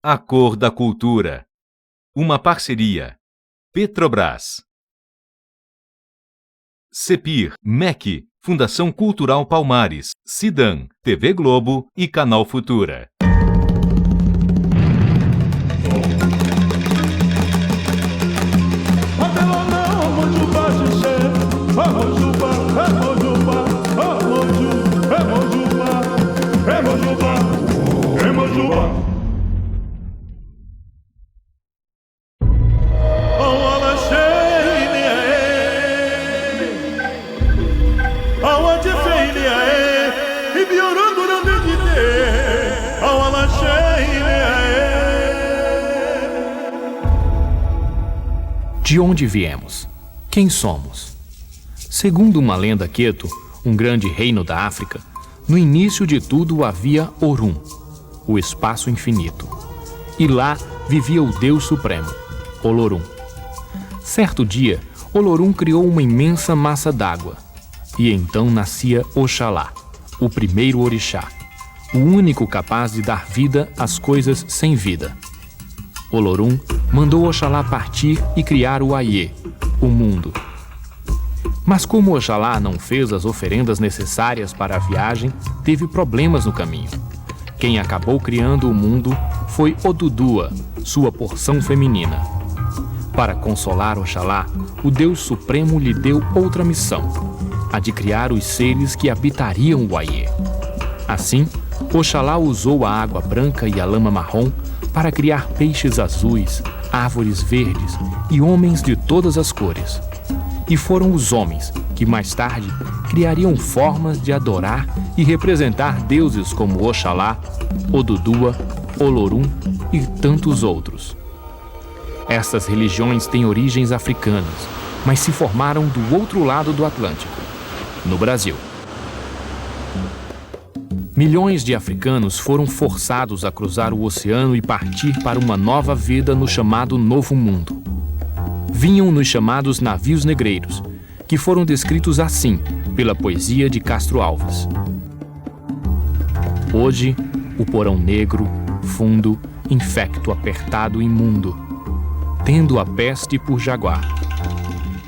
A cor da cultura. Uma parceria. Petrobras. CEPIR, MEC, Fundação Cultural Palmares, Cidan, TV Globo e Canal Futura. De onde viemos? Quem somos? Segundo uma lenda queto, um grande reino da África, no início de tudo havia Orum, o espaço infinito. E lá vivia o Deus Supremo, Olorum. Certo dia, Olorum criou uma imensa massa d'água. E então nascia Oxalá, o primeiro orixá, o único capaz de dar vida às coisas sem vida. Olorum mandou Oxalá partir e criar o Aie, o mundo. Mas como Oxalá não fez as oferendas necessárias para a viagem, teve problemas no caminho. Quem acabou criando o mundo foi Odudua, sua porção feminina. Para consolar Oxalá, o Deus Supremo lhe deu outra missão, a de criar os seres que habitariam o Aie. Assim, Oxalá usou a água branca e a lama marrom para criar peixes azuis, árvores verdes e homens de todas as cores. E foram os homens que mais tarde criariam formas de adorar e representar deuses como Oxalá, Odudua, Olorum e tantos outros. Essas religiões têm origens africanas, mas se formaram do outro lado do Atlântico, no Brasil. Milhões de africanos foram forçados a cruzar o oceano e partir para uma nova vida no chamado Novo Mundo. Vinham nos chamados navios negreiros, que foram descritos assim pela poesia de Castro Alves. Hoje, o porão negro, fundo, infecto, apertado, imundo, tendo a peste por jaguar,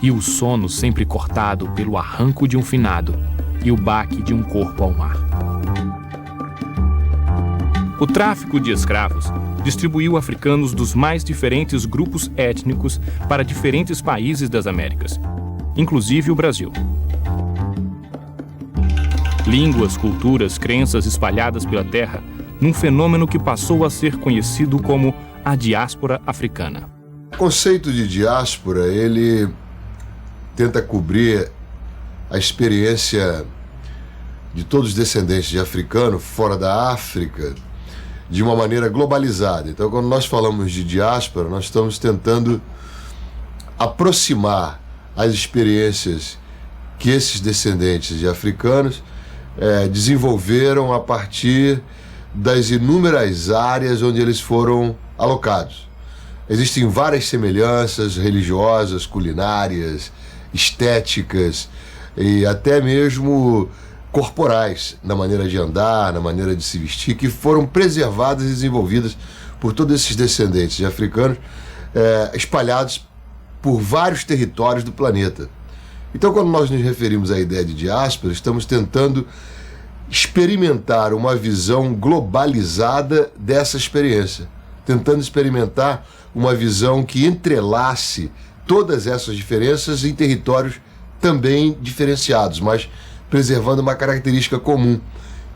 e o sono sempre cortado pelo arranco de um finado e o baque de um corpo ao mar. O tráfico de escravos distribuiu africanos dos mais diferentes grupos étnicos para diferentes países das Américas, inclusive o Brasil. Línguas, culturas, crenças espalhadas pela terra num fenômeno que passou a ser conhecido como a diáspora africana. O conceito de diáspora, ele tenta cobrir a experiência de todos os descendentes de africano fora da África de uma maneira globalizada. Então, quando nós falamos de diáspora, nós estamos tentando aproximar as experiências que esses descendentes de africanos desenvolveram a partir das inúmeras áreas onde eles foram alocados. Existem várias semelhanças religiosas, culinárias, estéticas e até mesmo corporais, na maneira de andar, na maneira de se vestir, que foram preservadas e desenvolvidas por todos esses descendentes de africanos espalhados por vários territórios do planeta. Então, quando nós nos referimos à ideia de diáspora, estamos tentando experimentar uma visão globalizada dessa experiência, tentando experimentar uma visão que entrelace todas essas diferenças em territórios também diferenciados, mas preservando uma característica comum,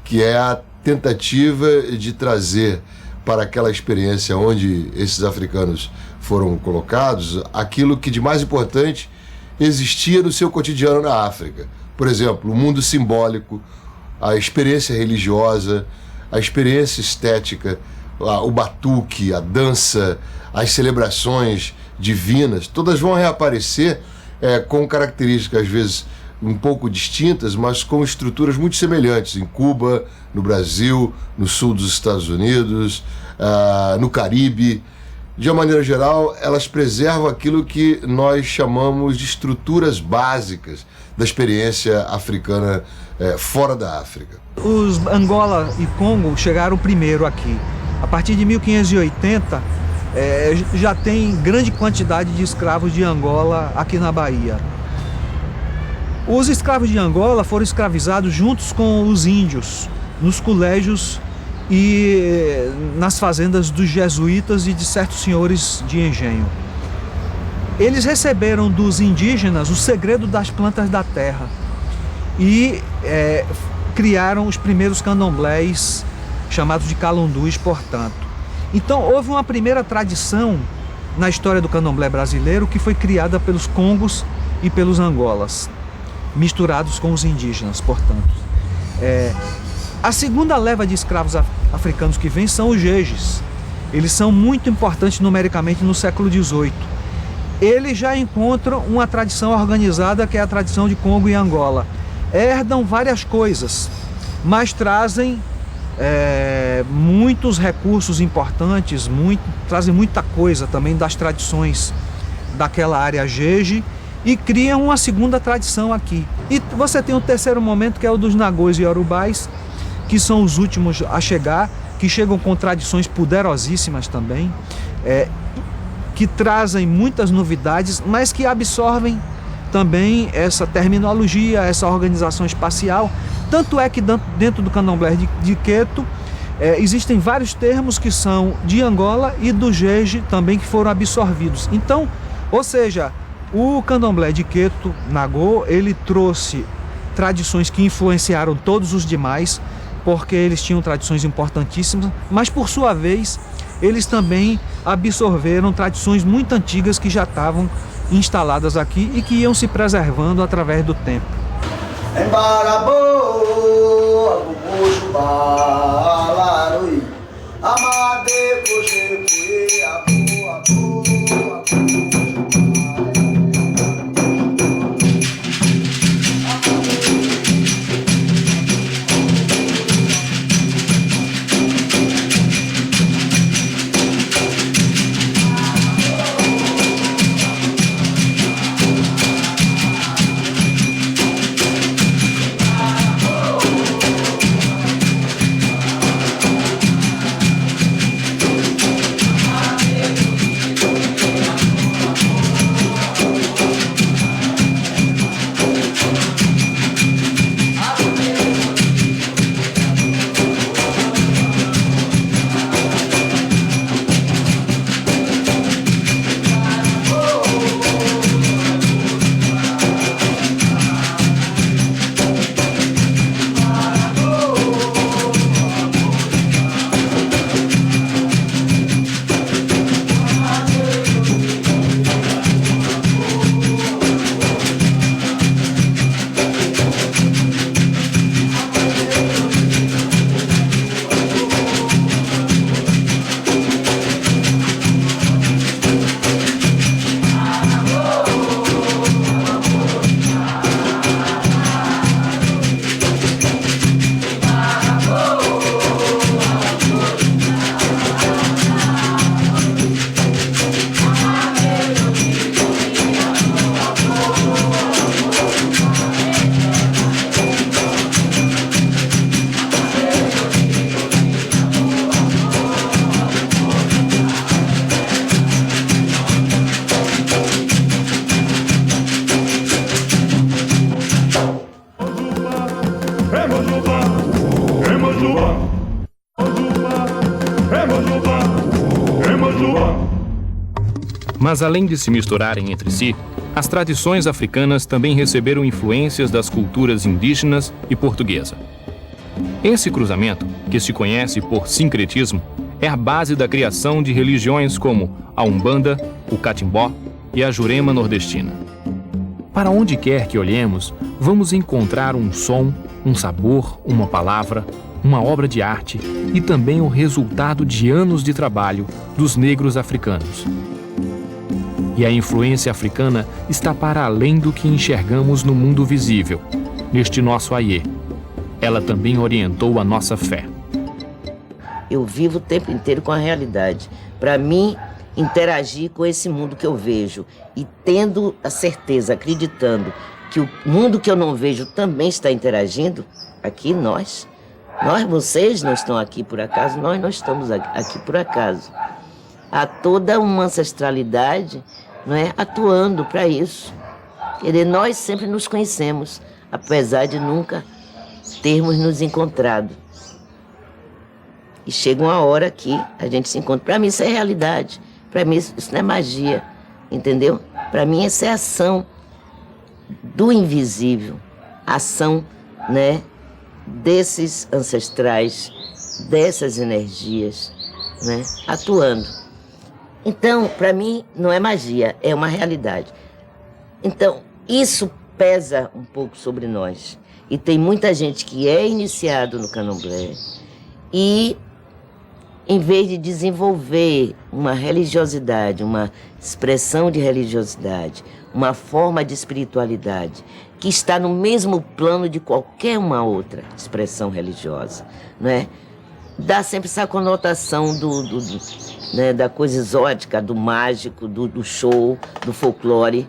que é a tentativa de trazer para aquela experiência onde esses africanos foram colocados aquilo que de mais importante existia no seu cotidiano na África. Por exemplo, o mundo simbólico, a experiência religiosa, a experiência estética, o batuque, a dança, as celebrações divinas, todas vão reaparecer com características às vezes um pouco distintas, mas com estruturas muito semelhantes em Cuba, no Brasil, no sul dos Estados Unidos, no Caribe. De uma maneira geral, elas preservam aquilo que nós chamamos de estruturas básicas da experiência africana fora da África. Os Angola e Congo chegaram primeiro aqui. A partir de 1580, já tem grande quantidade de escravos de Angola aqui na Bahia. Os escravos de Angola foram escravizados juntos com os índios, nos colégios e nas fazendas dos jesuítas e de certos senhores de engenho. Eles receberam dos indígenas o segredo das plantas da terra e criaram os primeiros candomblés, chamados de calundus, portanto. Então houve uma primeira tradição na história do candomblé brasileiro que foi criada pelos congos e pelos angolas, misturados com os indígenas, portanto. A segunda leva de escravos africanos que vem são os jejes. Eles são muito importantes numericamente no século XVIII. Eles já encontram uma tradição organizada que é a tradição de Congo e Angola. Herdam várias coisas, mas trazem muitos recursos importantes, trazem muita coisa também das tradições daquela área jeje e criam uma segunda tradição aqui. E você tem o terceiro momento, que é o dos nagôs e iorubás, que são os últimos a chegar, que chegam com tradições poderosíssimas também, que trazem muitas novidades, mas que absorvem também essa terminologia, essa organização espacial. Tanto é que dentro do candomblé de Queto existem vários termos que são de Angola e do jeje também, que foram absorvidos. Então, ou seja, o candomblé de Queto, Nagô, ele trouxe tradições que influenciaram todos os demais, porque eles tinham tradições importantíssimas, mas por sua vez, eles também absorveram tradições muito antigas que já estavam instaladas aqui e que iam se preservando através do tempo. Mas além de se misturarem entre si, as tradições africanas também receberam influências das culturas indígenas e portuguesa. Esse cruzamento, que se conhece por sincretismo, é a base da criação de religiões como a Umbanda, o Catimbó e a Jurema nordestina. Para onde quer que olhemos, vamos encontrar um som, um sabor, uma palavra, uma obra de arte e também o resultado de anos de trabalho dos negros africanos. E a influência africana está para além do que enxergamos no mundo visível, neste nosso Aie. Ela também orientou a nossa fé. Eu vivo o tempo inteiro com a realidade. Para mim, interagir com esse mundo que eu vejo e tendo a certeza, acreditando que o mundo que eu não vejo também está interagindo, aqui nós Vocês não estão aqui por acaso, nós não estamos aqui por acaso. Há toda uma ancestralidade, não é, atuando para isso. Quer dizer, nós sempre nos conhecemos, apesar de nunca termos nos encontrado. E chega uma hora que a gente se encontra. Para mim isso é realidade, para mim isso não é magia, entendeu? Para mim essa é a ação do invisível, a ação, né, desses ancestrais, dessas energias, né, atuando. Então, para mim, não é magia, é uma realidade. Então, isso pesa um pouco sobre nós. E tem muita gente que é iniciado no candomblé e, em vez de desenvolver uma religiosidade, uma expressão de religiosidade, uma forma de espiritualidade, que está no mesmo plano de qualquer uma outra expressão religiosa, né? Dá sempre essa conotação né, da coisa exótica, do mágico, do show, do folclore,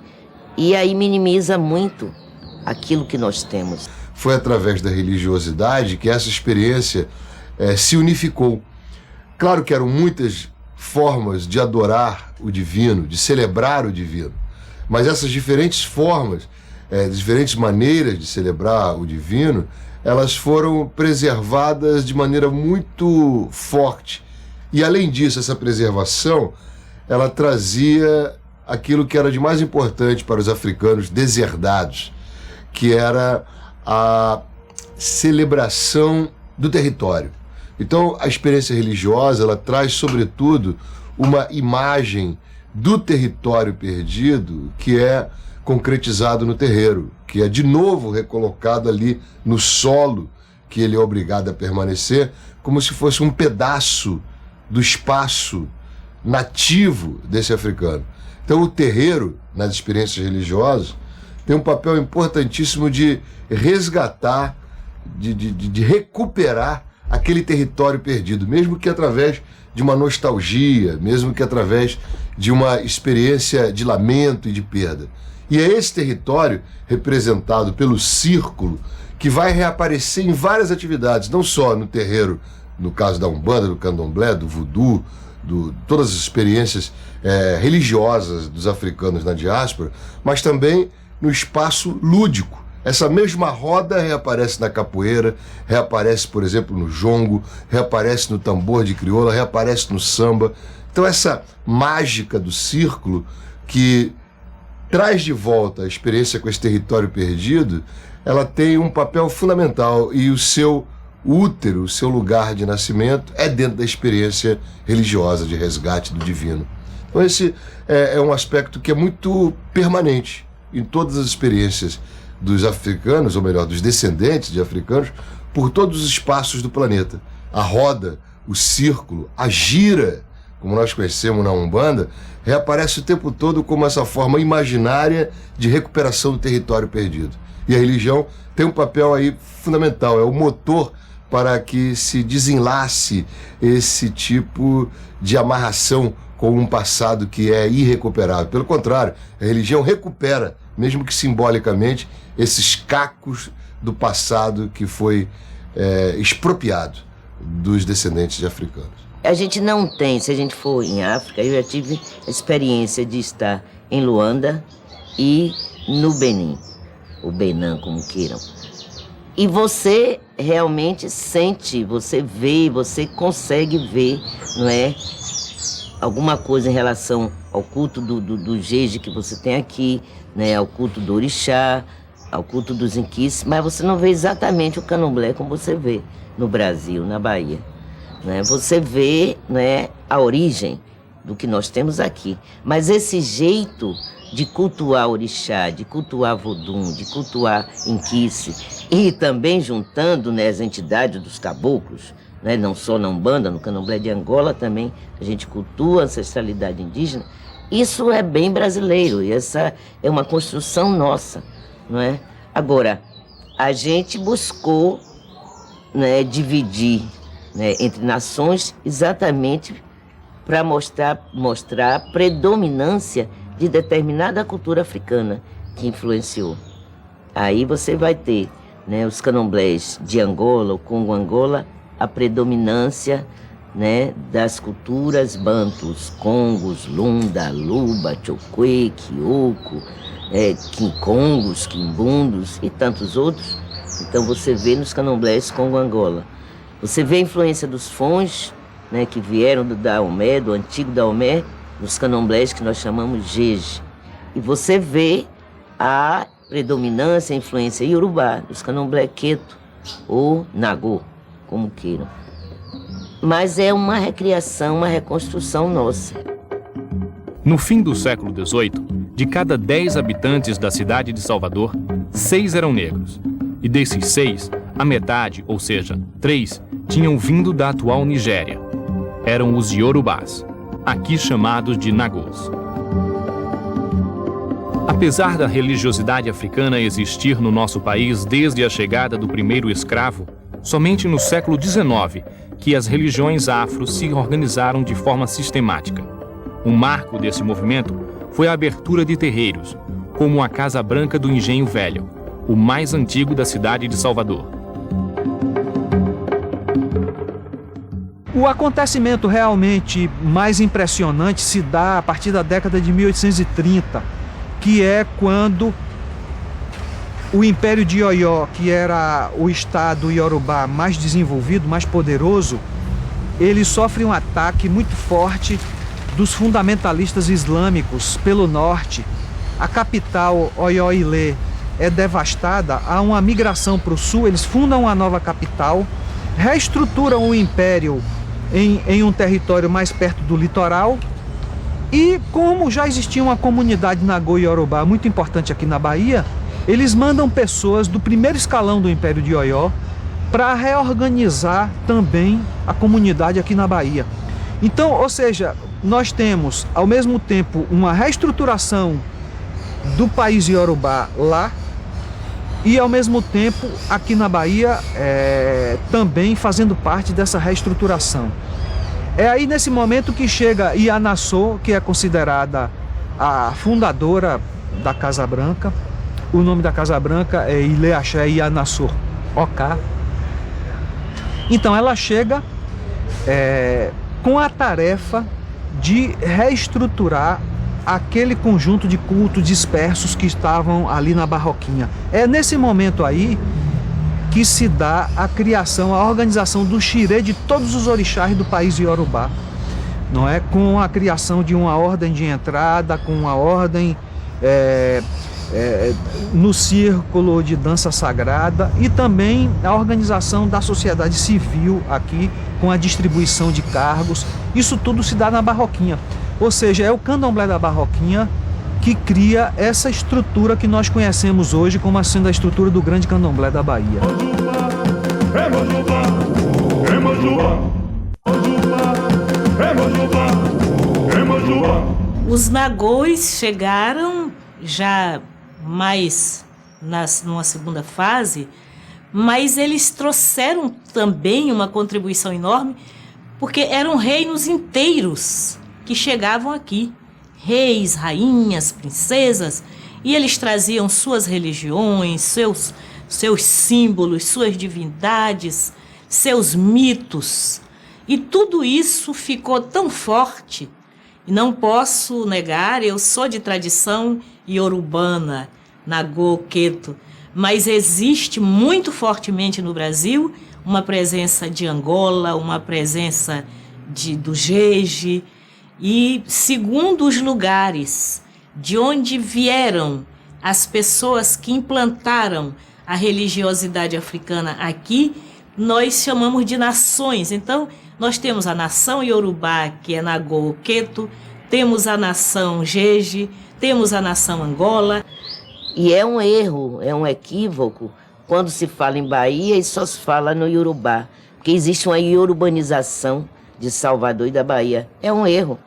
e aí minimiza muito aquilo que nós temos. Foi através da religiosidade que essa experiência se unificou. Claro que eram muitas formas de adorar o divino, de celebrar o divino, mas essas diferentes formas, diferentes maneiras de celebrar o divino, elas foram preservadas de maneira muito forte. E além disso, essa preservação, ela trazia aquilo que era de mais importante para os africanos deserdados, que era a celebração do território. Então, a experiência religiosa, ela traz, sobretudo, uma imagem do território perdido que é concretizado no terreiro, que é de novo recolocado ali no solo que ele é obrigado a permanecer, como se fosse um pedaço do espaço nativo desse africano. Então o terreiro, nas experiências religiosas, tem um papel importantíssimo de resgatar, de recuperar aquele território perdido, mesmo que através de uma nostalgia, mesmo que através de uma experiência de lamento e de perda. E é esse território, representado pelo círculo, que vai reaparecer em várias atividades, não só no terreiro, no caso da Umbanda, do Candomblé, do Voodoo, todas as experiências religiosas dos africanos na diáspora, mas também no espaço lúdico. Essa mesma roda reaparece na capoeira, reaparece, por exemplo, no jongo, reaparece no tambor de crioula, reaparece no samba. Então essa mágica do círculo que traz de volta a experiência com esse território perdido, ela tem um papel fundamental e o seu útero, o seu lugar de nascimento é dentro da experiência religiosa de resgate do divino. Então esse é um aspecto que é muito permanente em todas as experiências dos africanos, ou melhor, dos descendentes de africanos, por todos os espaços do planeta. A roda, o círculo, a gira, como nós conhecemos na Umbanda, reaparece o tempo todo como essa forma imaginária de recuperação do território perdido. E a religião tem um papel aí fundamental, é o motor para que se desenlace esse tipo de amarração com um passado que é irrecuperável. Pelo contrário, a religião recupera, mesmo que simbolicamente, esses cacos do passado que foi expropriado dos descendentes de africanos. A gente não tem, se a gente for em África, eu já tive a experiência de estar em Luanda e no Benin, o Benin, como queiram. E você realmente sente, você vê, você consegue ver, não é? Alguma coisa em relação ao culto do jeje que você tem aqui, né? Ao culto do orixá, ao culto dos inquices, mas você não vê exatamente o candomblé como você vê no Brasil, na Bahia. Né? Você vê, né, a origem do que nós temos aqui. Mas esse jeito de cultuar orixá, de cultuar vodum, de cultuar inquice, e também juntando, né, as entidades dos caboclos, né, não só na Umbanda, no Candomblé de Angola também, a gente cultua a ancestralidade indígena, isso é bem brasileiro, e essa é uma construção nossa, não é? Agora, a gente buscou, né, dividir, né, entre nações exatamente para mostrar a predominância de determinada cultura africana que influenciou. Aí você vai ter né, os candomblés de Angola, o Congo-Angola, a predominância, né, das culturas bantus, congos, lunda, luba, chokwe, kioko, quincongos, quimbundos e tantos outros. Então você vê nos candomblés Congo-Angola. Você vê a influência dos fons, né, que vieram do Daomé, do antigo Daomé, nos candomblés que nós chamamos jeje. E você vê a predominância, a influência iorubá, dos candomblé queto ou nagô, como queiram. Mas é uma recriação, uma reconstrução nossa. No fim do século XVIII, de cada 10 habitantes da cidade de Salvador, 6 eram negros. E desses 6, a metade, ou seja, 3, tinham vindo da atual Nigéria. Eram os iorubás, aqui chamados de nagôs. Apesar da religiosidade africana existir no nosso país desde a chegada do primeiro escravo, somente no século XIX que as religiões afro se organizaram de forma sistemática. Um marco desse movimento foi a abertura de terreiros, como a Casa Branca do Engenho Velho, o mais antigo da cidade de Salvador. O acontecimento realmente mais impressionante se dá a partir da década de 1830, que é quando o Império de Oió, que era o estado iorubá mais desenvolvido, mais poderoso, ele sofre um ataque muito forte dos fundamentalistas islâmicos pelo norte. A capital, Oió-Ilê, é devastada, há uma migração para o sul, eles fundam uma nova capital, reestruturam o império em um território mais perto do litoral. E como já existia uma comunidade nagô e iorubá muito importante aqui na Bahia, eles mandam pessoas do primeiro escalão do Império de Oió para reorganizar também a comunidade aqui na Bahia. Então, ou seja, nós temos ao mesmo tempo uma reestruturação do país iorubá lá e ao mesmo tempo aqui na Bahia também fazendo parte dessa reestruturação. É aí nesse momento que chega Ianassô, que é considerada a fundadora da Casa Branca. O nome da Casa Branca é Ilê Axé Ianassô Oká. Então ela chega com a tarefa de reestruturar aquele conjunto de cultos dispersos que estavam ali na Barroquinha. É nesse momento aí que se dá a criação, a organização do xirê de todos os orixás do país iorubá, não é? Com a criação de uma ordem de entrada, com uma ordem no círculo de dança sagrada e também a organização da sociedade civil aqui, com a distribuição de cargos. Isso tudo se dá na Barroquinha, ou seja, é o candomblé da Barroquinha que cria essa estrutura que nós conhecemos hoje como sendo a estrutura do grande candomblé da Bahia. Os nagôs chegaram já mais numa segunda fase, mas eles trouxeram também uma contribuição enorme, porque eram reinos inteiros que chegavam aqui. Reis, rainhas, princesas, e eles traziam suas religiões, seus símbolos, suas divindades, seus mitos. E tudo isso ficou tão forte, e não posso negar, eu sou de tradição iorubana, nagô, queto, mas existe muito fortemente no Brasil uma presença de Angola, uma presença do jeje. E segundo os lugares de onde vieram as pessoas que implantaram a religiosidade africana aqui, nós chamamos de nações. Então, nós temos a nação iorubá, que é nagô, queto, temos a nação jeje, temos a nação Angola. E é um erro, é um equívoco quando se fala em Bahia e só se fala no iorubá, porque existe uma iorubanização de Salvador e da Bahia. É um erro,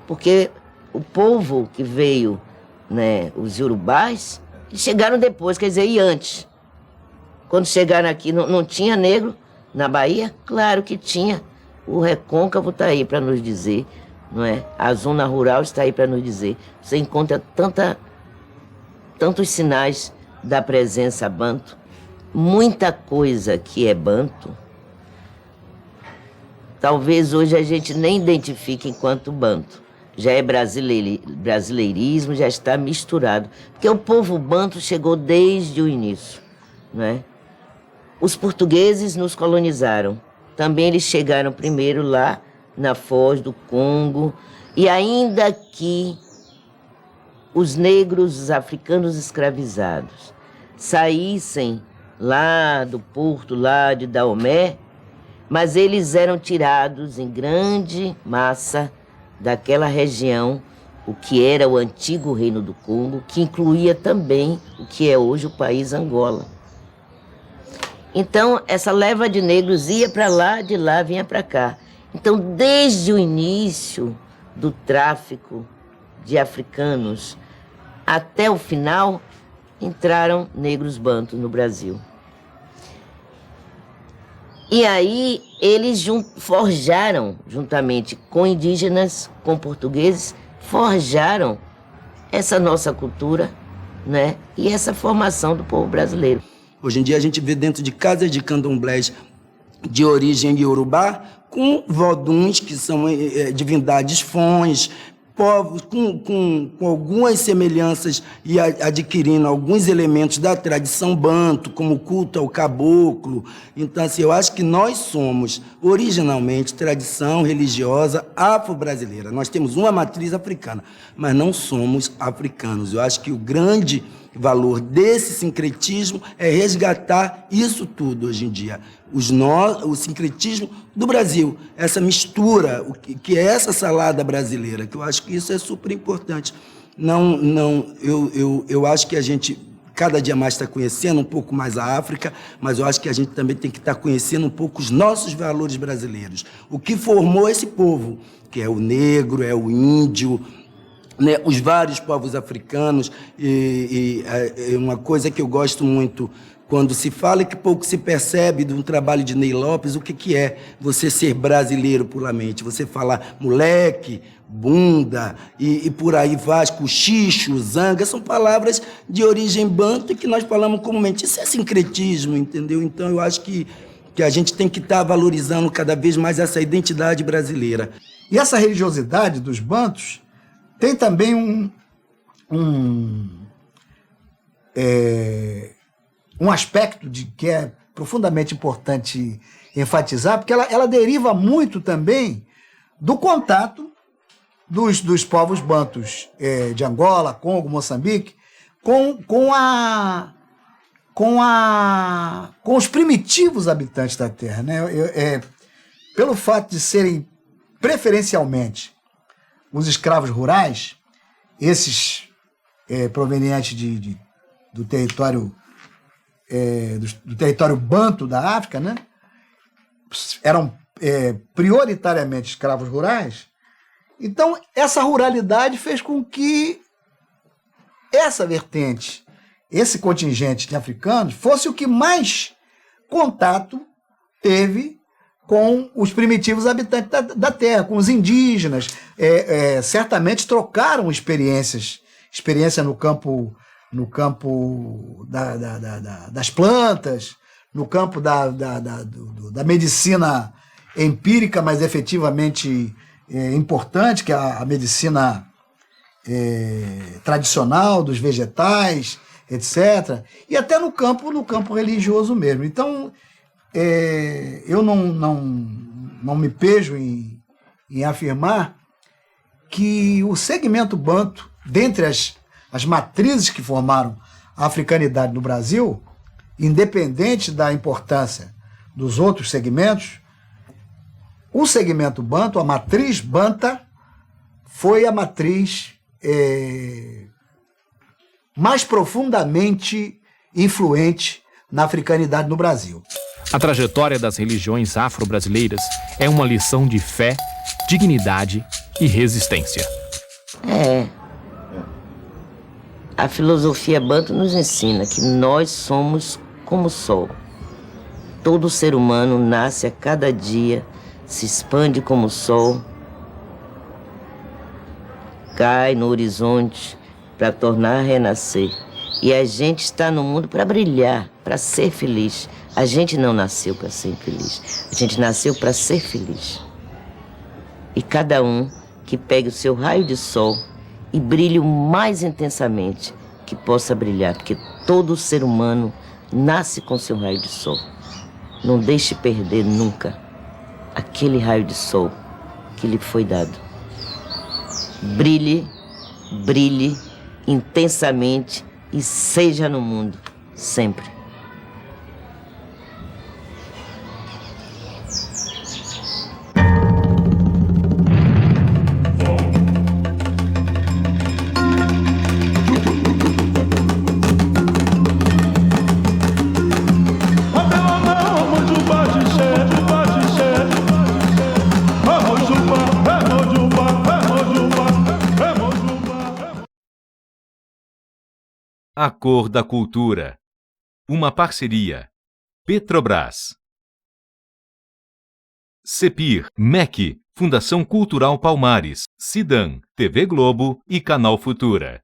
porque o povo que veio, né, os iorubás, chegaram depois, quer dizer, e antes. Quando chegaram aqui, não tinha negro na Bahia? Claro que tinha. O recôncavo está aí para nos dizer, não é? A zona rural está aí para nos dizer. Você encontra tantos sinais da presença banto, muita coisa que é banto, talvez hoje a gente nem identifique enquanto banto. Já é brasileirismo, já está misturado. Porque o povo banto chegou desde o início, né? Os portugueses nos colonizaram. Também eles chegaram primeiro lá na Foz do Congo. E ainda que os negros, os africanos escravizados, saíssem lá do porto, lá de Daomé, mas eles eram tirados em grande massa daquela região, o que era o antigo Reino do Congo, que incluía também o que é hoje o país Angola. Então, essa leva de negros ia para lá, de lá vinha para cá. Então, desde o início do tráfico de africanos até o final, entraram negros bantos no Brasil. E aí eles forjaram, juntamente com indígenas, com portugueses, forjaram essa nossa cultura, né? E essa formação do povo brasileiro. Hoje em dia a gente vê dentro de casas de candomblés de origem iorubá, com voduns, que são divindades fões, povos com algumas semelhanças e adquirindo alguns elementos da tradição banto, como o culto ao caboclo. Então, assim, eu acho que nós somos, originalmente, tradição religiosa afro-brasileira. Nós temos uma matriz africana, mas não somos africanos. Eu acho que o grande valor desse sincretismo é resgatar isso tudo hoje em dia. O sincretismo do Brasil, essa mistura, que é essa salada brasileira, que eu acho que isso é super importante. Eu acho que a gente cada dia mais está conhecendo um pouco mais a África, mas eu acho que a gente também tem que estar conhecendo um pouco os nossos valores brasileiros. O que formou esse povo, que é o negro, é o índio, né, os vários povos africanos, e uma coisa que eu gosto muito, quando se fala e que pouco se percebe de um trabalho de Ney Lopes, o que é você ser brasileiro puramente? Você falar moleque, bunda, e por aí vai, cochicho, zanga, são palavras de origem banto que nós falamos comumente. Isso é sincretismo, entendeu? Então eu acho que a gente tem que estar valorizando cada vez mais essa identidade brasileira. E essa religiosidade dos bantos tem também um aspecto que é profundamente importante enfatizar, porque ela deriva muito também do contato dos povos bantos de Angola, Congo, Moçambique, com os primitivos habitantes da terra, né? Pelo fato de serem preferencialmente os escravos rurais, esses provenientes do território banto da África, né? Eram prioritariamente escravos rurais. Então, essa ruralidade fez com que essa vertente, esse contingente de africanos, fosse o que mais contato teve com os primitivos habitantes da terra, com os indígenas. Certamente trocaram experiência no campo das plantas, no campo da medicina empírica, mas efetivamente importante, que é a medicina tradicional dos vegetais, etc. E até no campo religioso mesmo. Então, eu não me pejo em afirmar que o segmento banto, dentre as matrizes que formaram a africanidade no Brasil, independente da importância dos outros segmentos, o segmento banto, a matriz banta, foi a matriz mais profundamente influente na africanidade no Brasil. A trajetória das religiões afro-brasileiras é uma lição de fé, dignidade e resistência. A filosofia banto nos ensina que nós somos como o sol. Todo ser humano nasce a cada dia, se expande como o sol, cai no horizonte para tornar a renascer. E a gente está no mundo para brilhar. para ser feliz. A gente não nasceu para ser infeliz. A gente nasceu para ser feliz. E cada um que pegue o seu raio de sol e brilhe o mais intensamente que possa brilhar, porque todo ser humano nasce com seu raio de sol. Não deixe perder nunca aquele raio de sol que lhe foi dado. Brilhe, brilhe intensamente e seja no mundo sempre. A Cor da Cultura. Uma parceria. Petrobras. CEPIR, MEC, Fundação Cultural Palmares, Cidan, TV Globo e Canal Futura.